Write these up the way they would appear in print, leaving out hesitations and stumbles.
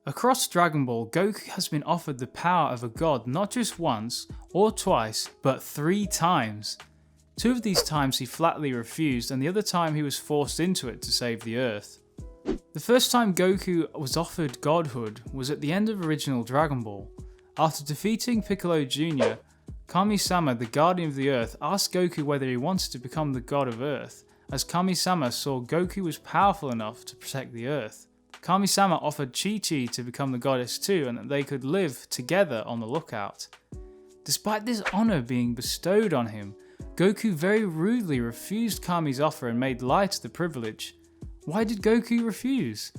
Across Dragon Ball, Goku has been offered the power of a god not just once or twice, but 3 times. 2 of these times he flatly refused, and the other time he was forced into it to save the Earth. The first time Goku was offered Godhood was at the end of original Dragon Ball. After defeating Piccolo Jr., Kami-sama, the Guardian of the Earth, asked Goku whether he wanted to become the God of Earth, as Kami-sama saw Goku was powerful enough to protect the Earth. Kami-sama offered Chi-Chi to become the goddess too, and that they could live together on the lookout. Despite this honour being bestowed on him, Goku very rudely refused Kami's offer and made light of the privilege. Why did Goku refuse?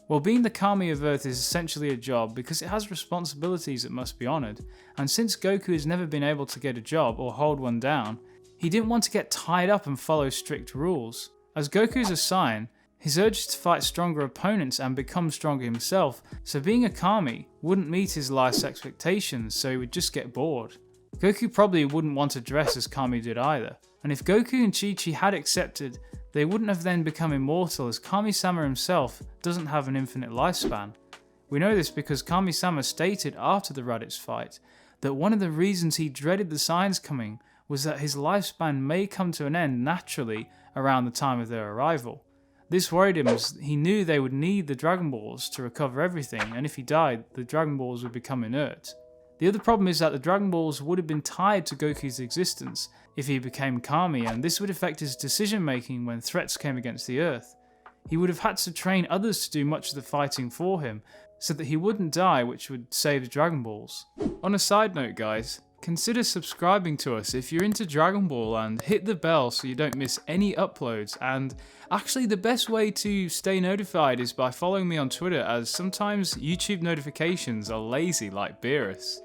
Well, being the Kami of Earth is essentially a job because it has responsibilities that must be honoured, and since Goku has never been able to get a job or hold one down, he didn't want to get tied up and follow strict rules. As Goku is a Saiyan, his urge is to fight stronger opponents and become stronger himself, so being a Kami wouldn't meet his life's expectations, so he would just get bored. Goku probably wouldn't want to dress as Kami did either, and if Goku and Chi-Chi had accepted, they wouldn't have then become immortal, as Kami-sama himself doesn't have an infinite lifespan. We know this because Kami-sama stated after the Raditz fight that one of the reasons he dreaded the Saiyans coming was that his lifespan may come to an end naturally around the time of their arrival. This worried him as he knew they would need the Dragon Balls to recover everything, and if he died, the Dragon Balls would become inert. The other problem is that the Dragon Balls would have been tied to Goku's existence if he became Kami, and this would affect his decision making when threats came against the Earth. He would have had to train others to do much of the fighting for him, so that he wouldn't die, which would save the Dragon Balls. On a side note guys, consider subscribing to us if you're into Dragon Ball, and hit the bell so you don't miss any uploads. And actually the best way to stay notified is by following me on Twitter, as sometimes YouTube notifications are lazy like Beerus.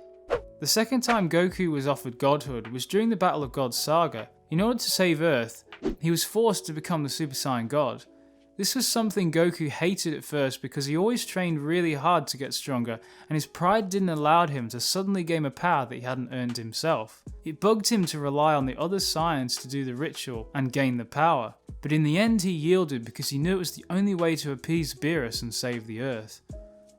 The second time Goku was offered Godhood was during the Battle of Gods saga. In order to save Earth, he was forced to become the Super Saiyan God. This was something Goku hated at first because he always trained really hard to get stronger, and his pride didn't allow him to suddenly gain a power that he hadn't earned himself. It bugged him to rely on the other Saiyans to do the ritual and gain the power, but in the end he yielded because he knew it was the only way to appease Beerus and save the Earth.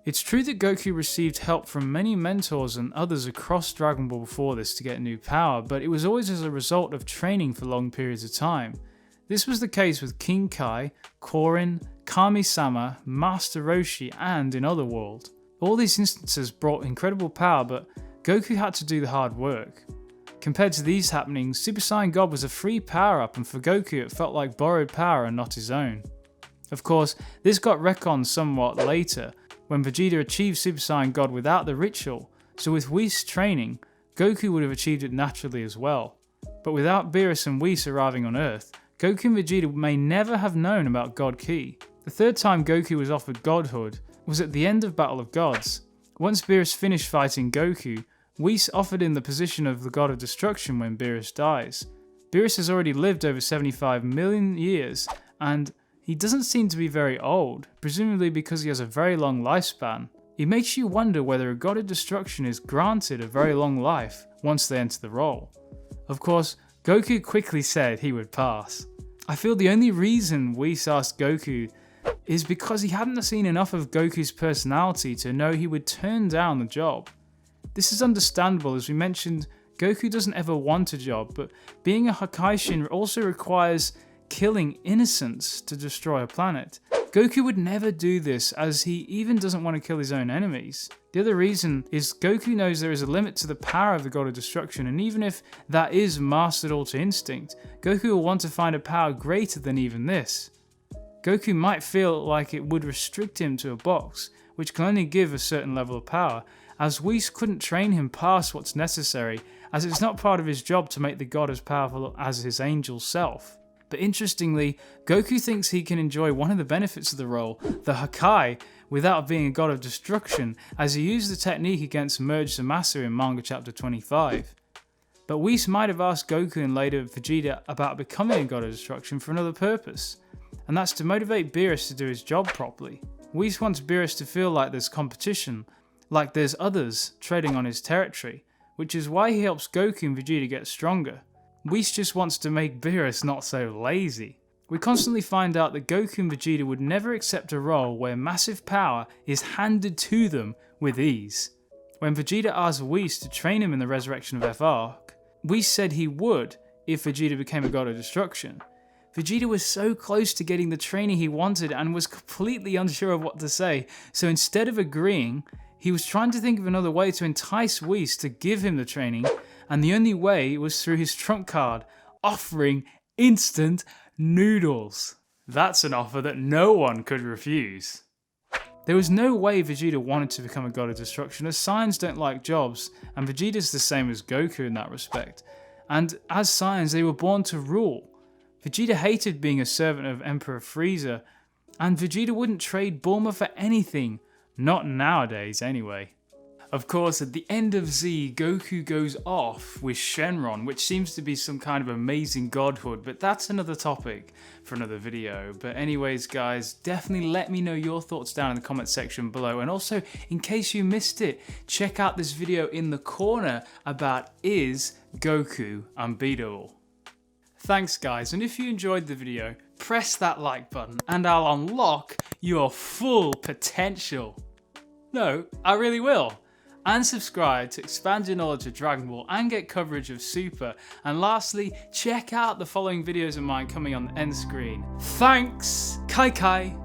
It's true that Goku received help from many mentors and others across Dragon Ball before this to get new power, but it was always as a result of training for long periods of time. This was the case with King Kai, Korin, Kami-sama, Master Roshi, and in Otherworld. All these instances brought incredible power, but Goku had to do the hard work. Compared to these happenings, Super Saiyan God was a free power-up, and for Goku it felt like borrowed power and not his own. Of course, this got retconned somewhat later, when Vegeta achieved Super Saiyan God without the ritual, so with Whis training, Goku would have achieved it naturally as well. But without Beerus and Whis arriving on Earth, Goku and Vegeta may never have known about God Ki. The third time Goku was offered Godhood was at the end of Battle of Gods. Once Beerus finished fighting Goku, Whis offered him the position of the God of Destruction when Beerus dies. Beerus has already lived over 75 million years, and he doesn't seem to be very old, presumably because he has a very long lifespan. It makes you wonder whether a God of Destruction is granted a very long life once they enter the role. Of course, Goku quickly said he would pass. I feel the only reason Whis asked Goku is because he hadn't seen enough of Goku's personality to know he would turn down the job. This is understandable, as we mentioned, Goku doesn't ever want a job, but being a Kaioshin also requires killing innocents to destroy a planet. Goku would never do this, as he even doesn't want to kill his own enemies. The other reason is Goku knows there is a limit to the power of the God of Destruction, and even if that is mastered all to instinct, Goku will want to find a power greater than even this. Goku might feel like it would restrict him to a box, which can only give a certain level of power, as Whis couldn't train him past what's necessary, as it's not part of his job to make the god as powerful as his angel self. But interestingly, Goku thinks he can enjoy one of the benefits of the role, the Hakai, without being a god of destruction, as he used the technique against Merge Zamasu in manga chapter 25. But Whis might have asked Goku and later Vegeta about becoming a god of destruction for another purpose, and that's to motivate Beerus to do his job properly. Whis wants Beerus to feel like there's competition, like there's others treading on his territory, which is why he helps Goku and Vegeta get stronger. Whis just wants to make Beerus not so lazy. We constantly find out that Goku and Vegeta would never accept a role where massive power is handed to them with ease. When Vegeta asked Whis to train him in the resurrection of F arc, Whis said he would if Vegeta became a God of Destruction. Vegeta was so close to getting the training he wanted and was completely unsure of what to say, so instead of agreeing, he was trying to think of another way to entice Whis to give him the training, and the only way was through his trump card, offering instant noodles. That's an offer that no one could refuse. There was no way Vegeta wanted to become a God of Destruction, as Saiyans don't like jobs, and Vegeta's the same as Goku in that respect. And as Saiyans, they were born to rule. Vegeta hated being a servant of Emperor Frieza, and Vegeta wouldn't trade Bulma for anything. Not nowadays, anyway. Of course, at the end of Z, Goku goes off with Shenron, which seems to be some kind of amazing godhood, but that's another topic for another video. But anyways, guys, definitely let me know your thoughts down in the comment section below. And also, in case you missed it, check out this video in the corner about is Goku unbeatable? Thanks guys, and if you enjoyed the video, press that like button and I'll unlock your full potential. No, I really will. And subscribe to expand your knowledge of Dragon Ball and get coverage of Super. And lastly, check out the following videos of mine coming on the end screen. Thanks! Kai Kai!